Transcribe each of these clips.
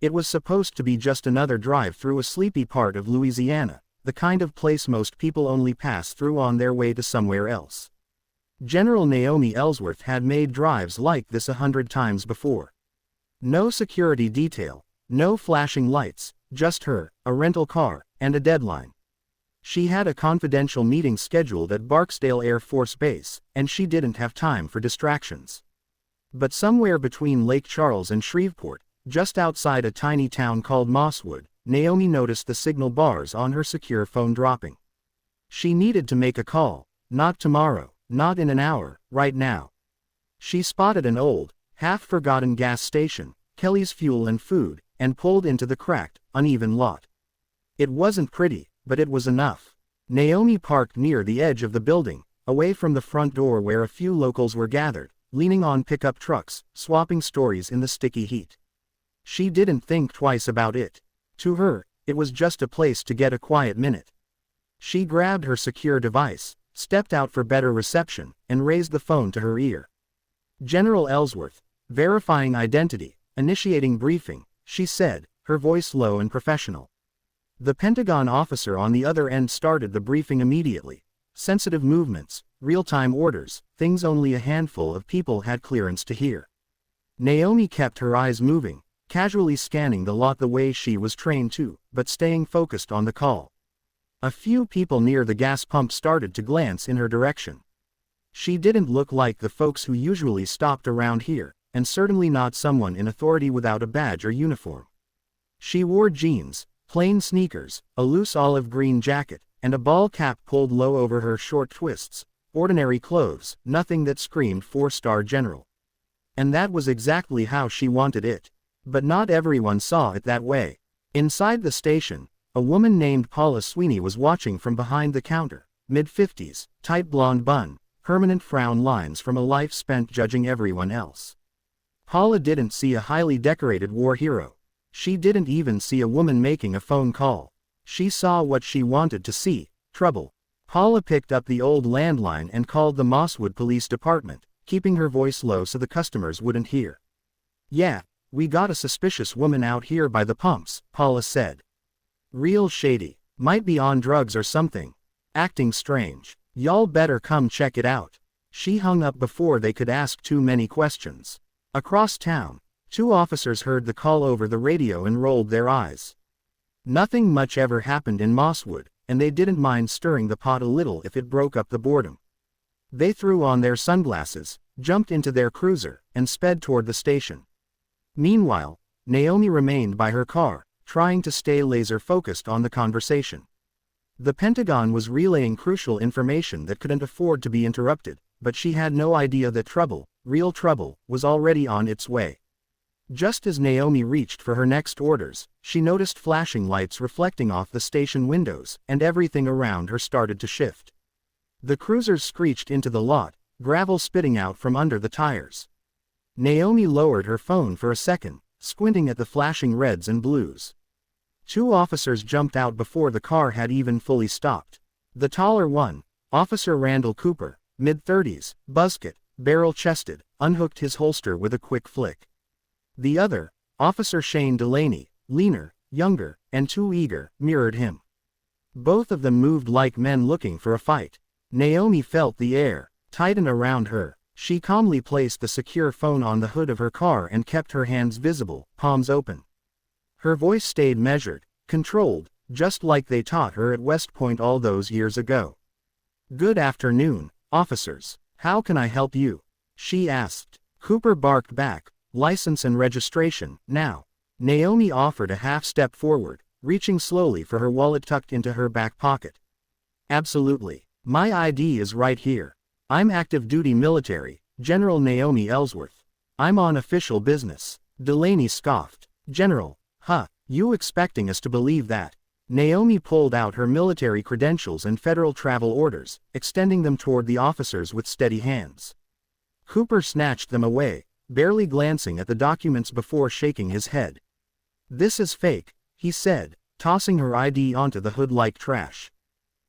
It was supposed to be just another drive through a sleepy part of Louisiana, the kind of place most people only pass through on their way to somewhere else. General Naomi Ellsworth had made drives like this 100 times before. No security detail, no flashing lights, just her, a rental car, and a deadline. She had a confidential meeting scheduled at Barksdale Air Force Base, and she didn't have time for distractions. But somewhere between Lake Charles and Shreveport, just outside a tiny town called Mosswood, Naomi noticed the signal bars on her secure phone dropping. She needed to make a call, not tomorrow, not in an hour, right now. She spotted an old, half-forgotten gas station, Kelly's Fuel and Food, and pulled into the cracked, uneven lot. It wasn't pretty, but it was enough. Naomi parked near the edge of the building, away from the front door where a few locals were gathered, leaning on pickup trucks, swapping stories in the sticky heat. She didn't think twice about it. To her, it was just a place to get a quiet minute. She grabbed her secure device, stepped out for better reception, and raised the phone to her ear. General Ellsworth, verifying identity, initiating briefing, she said, her voice low and professional. The Pentagon officer on the other end started the briefing immediately. Sensitive movements, real-time orders, things only a handful of people had clearance to hear. Naomi kept her eyes moving, casually scanning the lot the way she was trained to, but staying focused on the call. A few people near the gas pump started to glance in her direction. She didn't look like the folks who usually stopped around here, and certainly not someone in authority without a badge or uniform. She wore jeans, plain sneakers, a loose olive green jacket, and a ball cap pulled low over her short twists. Ordinary clothes, nothing that screamed four-star general. And that was exactly how she wanted it. But not everyone saw it that way. Inside the station, a woman named Paula Sweeney was watching from behind the counter, mid-50s, tight blonde bun, permanent frown lines from a life spent judging everyone else. Paula didn't see a highly decorated war hero. She didn't even see a woman making a phone call. She saw what she wanted to see, trouble. Paula picked up the old landline and called the Mosswood Police Department, keeping her voice low so the customers wouldn't hear. "Yeah, we got a suspicious woman out here by the pumps," Paula said. "Real shady. Might be on drugs or something. Acting strange. Y'all better come check it out." She hung up before they could ask too many questions. Across town, two officers heard the call over the radio and rolled their eyes. Nothing much ever happened in Mosswood, and they didn't mind stirring the pot a little if it broke up the boredom. They threw on their sunglasses, jumped into their cruiser, and sped toward the station. Meanwhile, Naomi remained by her car, trying to stay laser-focused on the conversation. The Pentagon was relaying crucial information that couldn't afford to be interrupted, but she had no idea that trouble, real trouble, was already on its way. Just as Naomi reached for her next orders, she noticed flashing lights reflecting off the station windows, and everything around her started to shift. The cruisers screeched into the lot, gravel spitting out from under the tires. Naomi lowered her phone for a second, squinting at the flashing reds and blues. Two officers jumped out before the car had even fully stopped. The taller one, Officer Randall Cooper, mid-30s, buzzcut, barrel-chested, unhooked his holster with a quick flick. The other, Officer Shane Delaney, leaner, younger, and too eager, mirrored him. Both of them moved like men looking for a fight. Naomi felt the air tighten around her. She calmly placed the secure phone on the hood of her car and kept her hands visible, palms open. Her voice stayed measured, controlled, just like they taught her at West Point all those years ago. "Good afternoon, officers. How can I help you?" she asked. Cooper barked back, "License and registration, now." Naomi offered a half-step forward, reaching slowly for her wallet tucked into her back pocket. "Absolutely. My ID is right here. I'm active-duty military, General Naomi Ellsworth. I'm on official business." Delaney scoffed. "General, huh, you expecting us to believe that?" Naomi pulled out her military credentials and federal travel orders, extending them toward the officers with steady hands. Cooper snatched them away, barely glancing at the documents before shaking his head. "This is fake," he said, tossing her ID onto the hood like trash.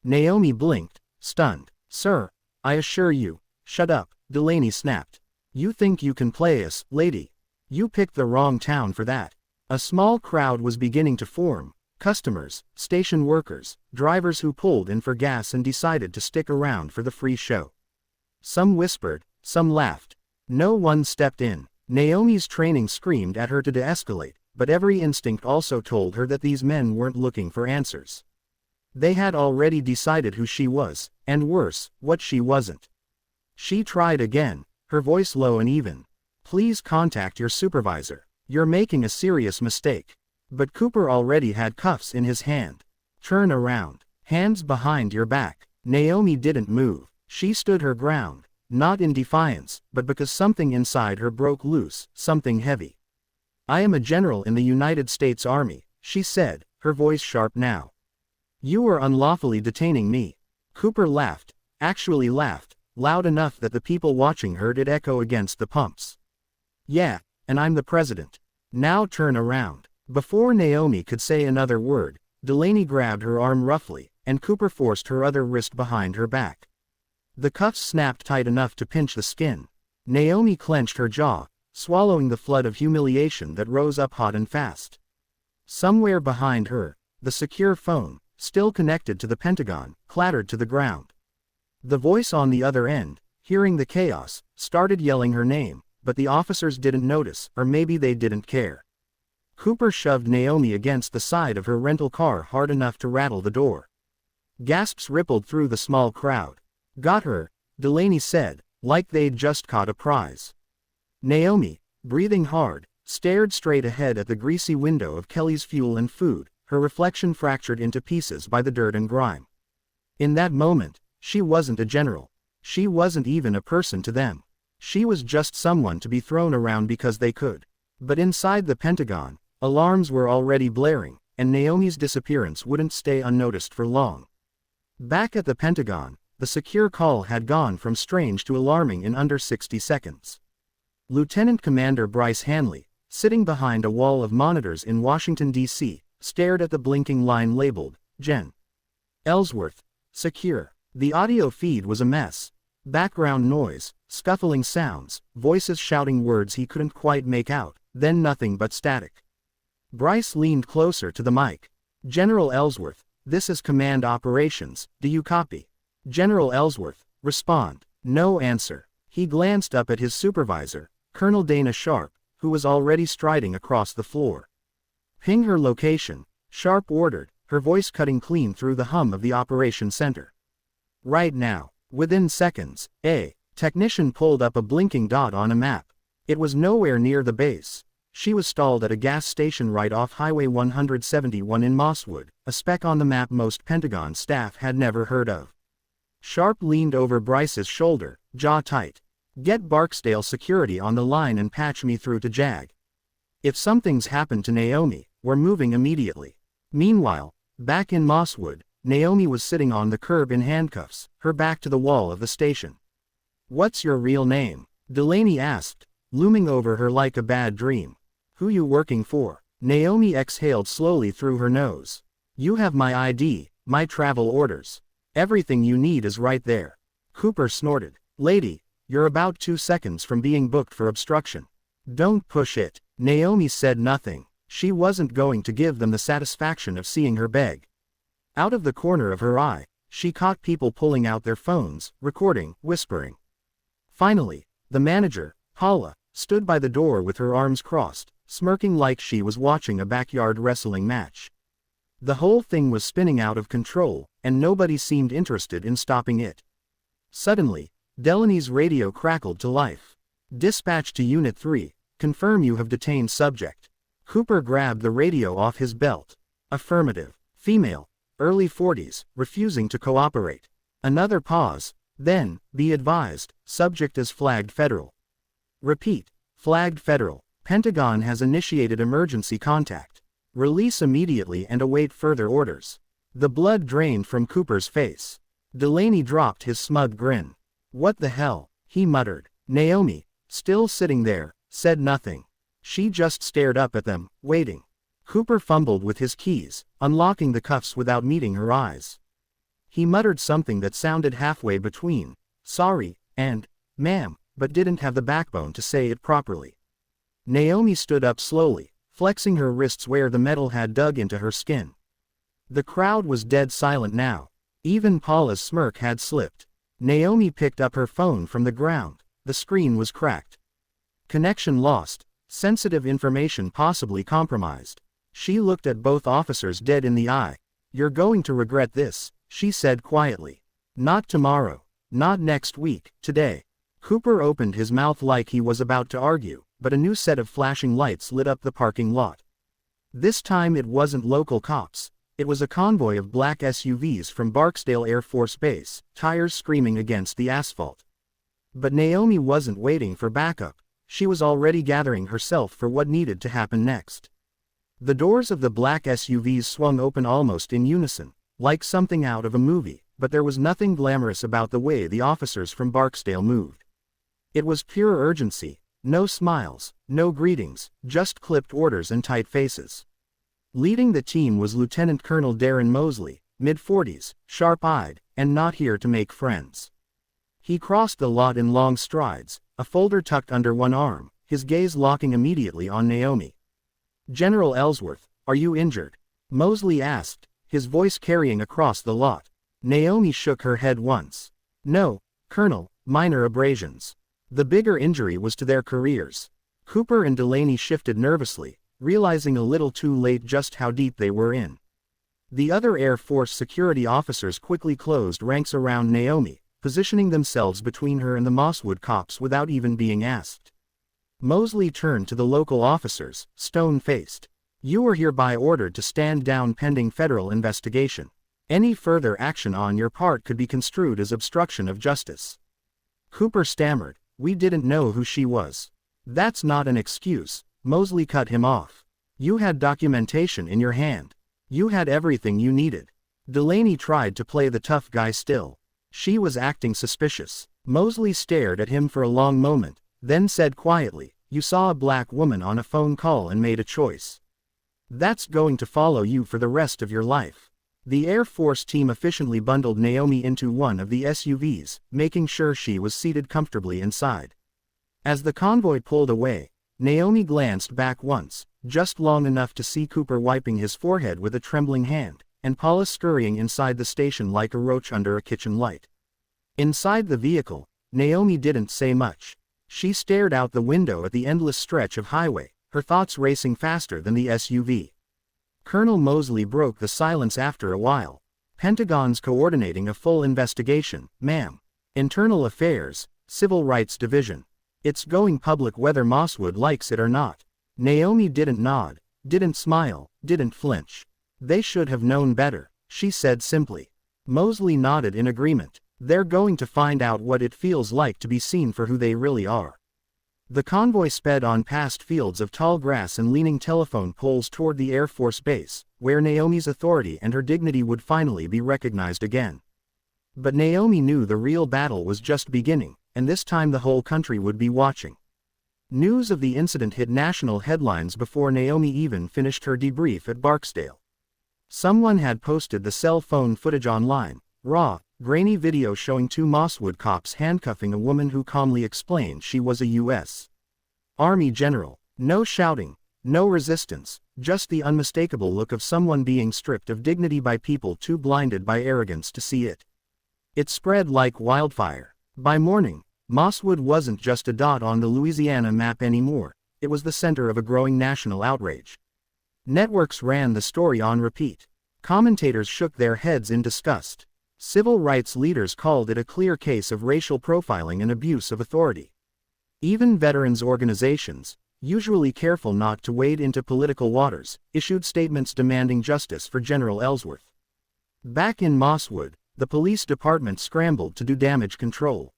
Naomi blinked, stunned. "Sir, I assure you." "Shut up," Delaney snapped. "You think you can play us, lady? You picked the wrong town for that. A small crowd was beginning to form: customers, station workers, drivers who pulled in for gas and decided to stick around for the free show. Some whispered, some laughed. No one stepped in. Naomi's training screamed at her to de-escalate, but every instinct also told her that these men weren't looking for answers. They had already decided who she was, and worse, what she wasn't. She tried again, her voice low and even. "Please contact your supervisor. You're making a serious mistake." But Cooper already had cuffs in his hand. "Turn around. Hands behind your back." Naomi didn't move. She stood her ground, not in defiance, but because something inside her broke loose, something heavy. "I am a general in the United States Army," she said, her voice sharp now. "You are unlawfully detaining me." Cooper laughed, actually laughed, loud enough that the people watching heard it echo against the pumps. "Yeah, and I'm the president. Now turn around." Before Naomi could say another word, Delaney grabbed her arm roughly, and Cooper forced her other wrist behind her back. The cuffs snapped tight enough to pinch the skin. Naomi clenched her jaw, swallowing the flood of humiliation that rose up hot and fast. Somewhere behind her, the secure phone, still connected to the Pentagon, clattered to the ground. The voice on the other end, hearing the chaos, started yelling her name, but the officers didn't notice, or maybe they didn't care. Cooper shoved Naomi against the side of her rental car hard enough to rattle the door. Gasps rippled through the small crowd. "Got her," Delaney said, like they'd just caught a prize. Naomi, breathing hard, stared straight ahead at the greasy window of Kelly's Fuel and Food, her reflection fractured into pieces by the dirt and grime. In that moment, she wasn't a general. She wasn't even a person to them. She was just someone to be thrown around because they could. But inside the Pentagon, alarms were already blaring, and Naomi's disappearance wouldn't stay unnoticed for long. Back at the Pentagon, the secure call had gone from strange to alarming in under 60 seconds. Lieutenant Commander Bryce Hanley, sitting behind a wall of monitors in Washington, D.C., stared at the blinking line labeled, "Gen. Ellsworth, secure." The audio feed was a mess. Background noise, scuffling sounds, voices shouting words he couldn't quite make out, then nothing but static. Bryce leaned closer to the mic. "General Ellsworth, this is Command Operations, do you copy?" "General Ellsworth, respond." No answer. He glanced up at his supervisor, Colonel Dana Sharp, who was already striding across the floor. "Ping her location," Sharp ordered, her voice cutting clean through the hum of the operation center. "Right now." Within seconds, a technician pulled up a blinking dot on a map. It was nowhere near the base. She was stalled at a gas station right off Highway 171 in Mosswood, a speck on the map most Pentagon staff had never heard of. Sharp leaned over Bryce's shoulder, jaw tight. "Get Barksdale security on the line and patch me through to JAG. If something's happened to Naomi, we're moving immediately." Meanwhile, back in Mosswood, Naomi was sitting on the curb in handcuffs, her back to the wall of the station. "What's your real name?" Delaney asked, looming over her like a bad dream. "Who you working for?" Naomi exhaled slowly through her nose. "You have my ID, my travel orders. Everything you need is right there." Cooper snorted. "Lady, you're about 2 seconds from being booked for obstruction. Don't push it." Naomi said nothing. She wasn't going to give them the satisfaction of seeing her beg. Out of the corner of her eye, she caught people pulling out their phones, recording, whispering. Finally, the manager, Paula, stood by the door with her arms crossed, smirking like she was watching a backyard wrestling match. The whole thing was spinning out of control, and nobody seemed interested in stopping it. Suddenly, Delaney's radio crackled to life. "Dispatch to Unit 3, confirm you have detained subject." Cooper grabbed the radio off his belt. "Affirmative. Female, early 40s, refusing to cooperate." Another pause. Then, "Be advised, subject is flagged federal." "Repeat, flagged federal. Pentagon has initiated emergency contact. Release immediately and await further orders." The blood drained from Cooper's face. Delaney dropped his smug grin. "What the hell?" he muttered. Naomi, still sitting there, said nothing. She just stared up at them, waiting. Cooper fumbled with his keys, unlocking the cuffs without meeting her eyes. He muttered something that sounded halfway between "sorry" and "ma'am," but didn't have the backbone to say it properly. Naomi stood up slowly, flexing her wrists where the metal had dug into her skin. The crowd was dead silent now. Even Paula's smirk had slipped. Naomi picked up her phone from the ground. The screen was cracked. Connection lost. Sensitive information possibly compromised. She looked at both officers dead in the eye. "You're going to regret this," she said quietly. "Not tomorrow. Not next week, today." Cooper opened his mouth like he was about to argue, but a new set of flashing lights lit up the parking lot. This time it wasn't local cops. It was a convoy of black SUVs from Barksdale Air Force Base, tires screaming against the asphalt. But Naomi wasn't waiting for backup. She was already gathering herself for what needed to happen next. The doors of the black SUVs swung open almost in unison, like something out of a movie, but there was nothing glamorous about the way the officers from Barksdale moved. It was pure urgency. No smiles, no greetings, just clipped orders and tight faces. Leading the team was Lieutenant Colonel Darren Mosley, mid-40s, sharp-eyed, and not here to make friends. He crossed the lot in long strides, a folder tucked under one arm, his gaze locking immediately on Naomi. "General Ellsworth, are you injured?" Mosley asked, his voice carrying across the lot. Naomi shook her head once. "No, Colonel, minor abrasions." The bigger injury was to their careers. Cooper and Delaney shifted nervously, realizing a little too late just how deep they were in. The other Air Force security officers quickly closed ranks around Naomi, positioning themselves between her and the Mosswood cops without even being asked. Mosley turned to the local officers, stone-faced. "You are hereby ordered to stand down pending federal investigation. Any further action on your part could be construed as obstruction of justice." Cooper stammered, "We didn't know who she was." "That's not an excuse," Mosley cut him off. "You had documentation in your hand. You had everything you needed." Delaney tried to play the tough guy still. She was acting suspicious. Mosley stared at him for a long moment, then said quietly, "You saw a black woman on a phone call and made a choice. That's going to follow you for the rest of your life." The Air Force team efficiently bundled Naomi into one of the SUVs, making sure she was seated comfortably inside. As the convoy pulled away, Naomi glanced back once, just long enough to see Cooper wiping his forehead with a trembling hand, and Paula scurrying inside the station like a roach under a kitchen light. Inside the vehicle, Naomi didn't say much. She stared out the window at the endless stretch of highway, her thoughts racing faster than the SUV. Colonel Mosley broke the silence after a while. "Pentagon's coordinating a full investigation, ma'am. Internal Affairs, Civil Rights Division. It's going public whether Mosswood likes it or not." Naomi didn't nod, didn't smile, didn't flinch. "They should have known better," she said simply. Mosley nodded in agreement. "They're going to find out what it feels like to be seen for who they really are." The convoy sped on past fields of tall grass and leaning telephone poles toward the Air Force Base, where Naomi's authority and her dignity would finally be recognized again. But Naomi knew the real battle was just beginning, and this time the whole country would be watching. News of the incident hit national headlines before Naomi even finished her debrief at Barksdale. Someone had posted the cell phone footage online, raw, grainy video showing two Mosswood cops handcuffing a woman who calmly explained she was a U.S. Army general. No shouting, no resistance, just the unmistakable look of someone being stripped of dignity by people too blinded by arrogance to see it. It spread like wildfire. By morning, Mosswood wasn't just a dot on the Louisiana map anymore, it was the center of a growing national outrage. Networks ran the story on repeat. Commentators shook their heads in disgust. Civil rights leaders called it a clear case of racial profiling and abuse of authority. Even veterans organizations, usually careful not to wade into political waters, issued statements demanding justice for General Ellsworth. Back in Mosswood, the police department scrambled to do damage control.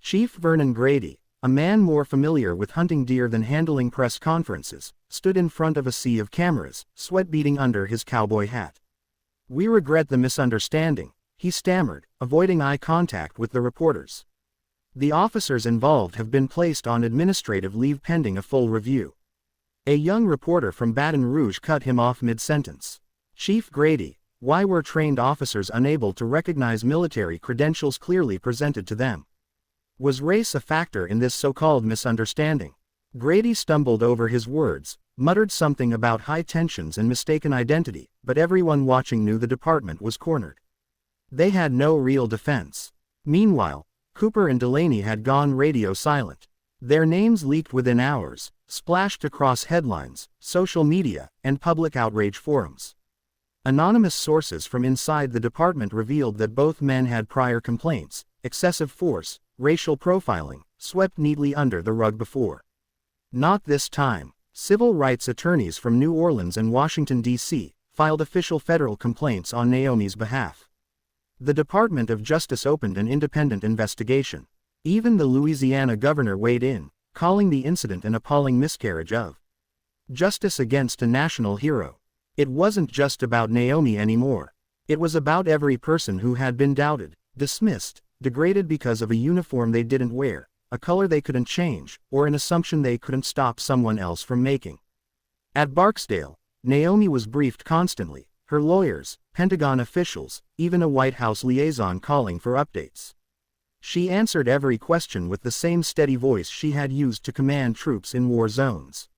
Chief Vernon Grady, a man more familiar with hunting deer than handling press conferences, stood in front of a sea of cameras, sweat beading under his cowboy hat. "We regret the misunderstanding," he stammered, avoiding eye contact with the reporters. "The officers involved have been placed on administrative leave pending a full review." A young reporter from Baton Rouge cut him off mid-sentence. "Chief Grady, why were trained officers unable to recognize military credentials clearly presented to them? Was race a factor in this so-called misunderstanding?" Grady stumbled over his words, muttered something about high tensions and mistaken identity, but everyone watching knew the department was cornered. They had no real defense. Meanwhile, Cooper and Delaney had gone radio silent. Their names leaked within hours, splashed across headlines, social media, and public outrage forums. Anonymous sources from inside the department revealed that both men had prior complaints, excessive force, racial profiling, swept neatly under the rug before. Not this time. Civil rights attorneys from New Orleans and Washington, D.C., filed official federal complaints on Naomi's behalf. The Department of Justice opened an independent investigation. Even the Louisiana governor weighed in, calling the incident an appalling miscarriage of justice against a national hero. It wasn't just about Naomi anymore. It was about every person who had been doubted, dismissed, degraded because of a uniform they didn't wear, a color they couldn't change, or an assumption they couldn't stop someone else from making. At Barksdale, Naomi was briefed constantly, her lawyers, Pentagon officials, even a White House liaison calling for updates. She answered every question with the same steady voice she had used to command troops in war zones.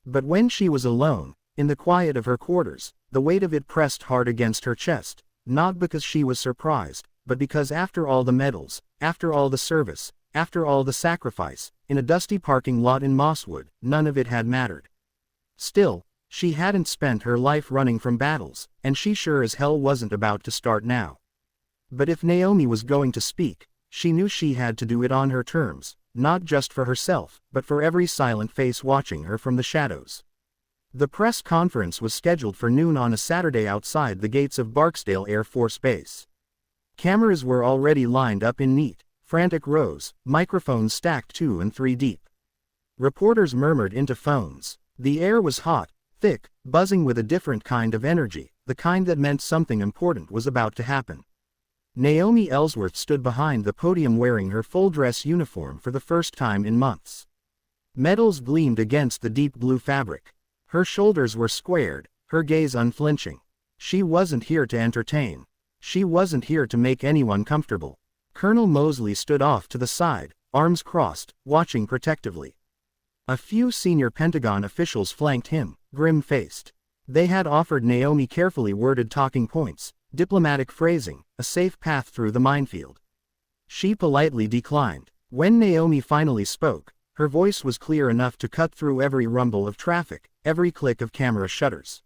But when she was alone, in the quiet of her quarters, the weight of it pressed hard against her chest, not because she was surprised, but because after all the medals, after all the service, after all the sacrifice, in a dusty parking lot in Mosswood, none of it had mattered. Still, she hadn't spent her life running from battles, and she sure as hell wasn't about to start now. But if Naomi was going to speak, she knew she had to do it on her terms, not just for herself, but for every silent face watching her from the shadows. The press conference was scheduled for noon on a Saturday outside the gates of Barksdale Air Force Base. Cameras were already lined up in neat, frantic rows, microphones stacked 2 and 3 deep. Reporters murmured into phones. The air was hot, thick, buzzing with a different kind of energy, the kind that meant something important was about to happen. Naomi Ellsworth stood behind the podium wearing her full-dress uniform for the first time in months. Medals gleamed against the deep blue fabric. Her shoulders were squared, her gaze unflinching. She wasn't here to entertain. She wasn't here to make anyone comfortable. Colonel Mosley stood off to the side, arms crossed, watching protectively. A few senior Pentagon officials flanked him, grim-faced. They had offered Naomi carefully worded talking points, diplomatic phrasing, a safe path through the minefield. She politely declined. When Naomi finally spoke, her voice was clear enough to cut through every rumble of traffic, every click of camera shutters.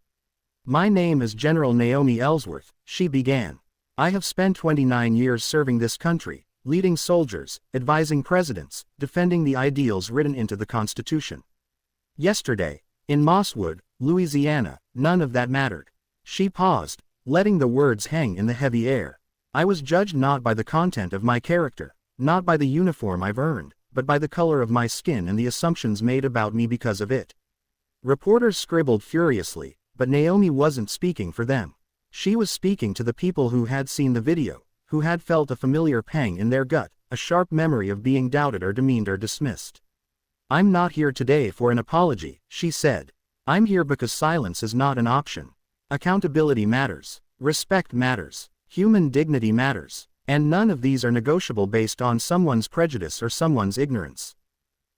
"My name is General Naomi Ellsworth," she began. "I have spent 29 years serving this country, leading soldiers, advising presidents, defending the ideals written into the Constitution. Yesterday, in Mosswood, Louisiana, none of that mattered." She paused, letting the words hang in the heavy air. "I was judged not by the content of my character, not by the uniform I've earned, but by the color of my skin and the assumptions made about me because of it." Reporters scribbled furiously, but Naomi wasn't speaking for them. She was speaking to the people who had seen the video, who had felt a familiar pang in their gut, a sharp memory of being doubted or demeaned or dismissed. "I'm not here today for an apology," she said. "I'm here because silence is not an option. Accountability matters. Respect matters. Human dignity matters. And none of these are negotiable based on someone's prejudice or someone's ignorance."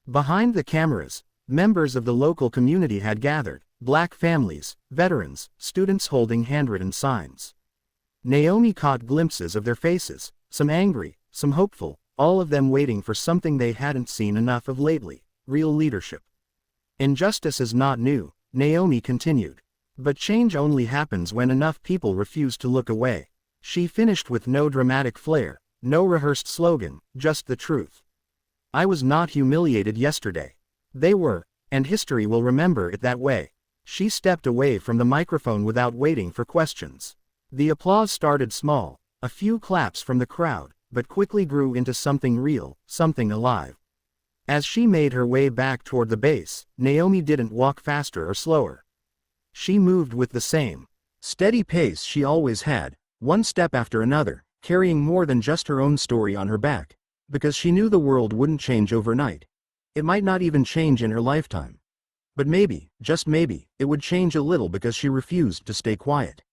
Behind the cameras, members of the local community had gathered, black families, veterans, students holding handwritten signs. Naomi caught glimpses of their faces, some angry, some hopeful, all of them waiting for something they hadn't seen enough of lately: real leadership. "Injustice is not new," Naomi continued. "But change only happens when enough people refuse to look away." She finished with no dramatic flair, no rehearsed slogan, just the truth. "I was not humiliated yesterday. They were, and history will remember it that way." She stepped away from the microphone without waiting for questions. The applause started small, a few claps from the crowd, but quickly grew into something real, something alive. As she made her way back toward the base, Naomi didn't walk faster or slower. She moved with the same steady pace she always had, one step after another, carrying more than just her own story on her back, because she knew the world wouldn't change overnight. It might not even change in her lifetime. But maybe, just maybe, it would change a little because she refused to stay quiet.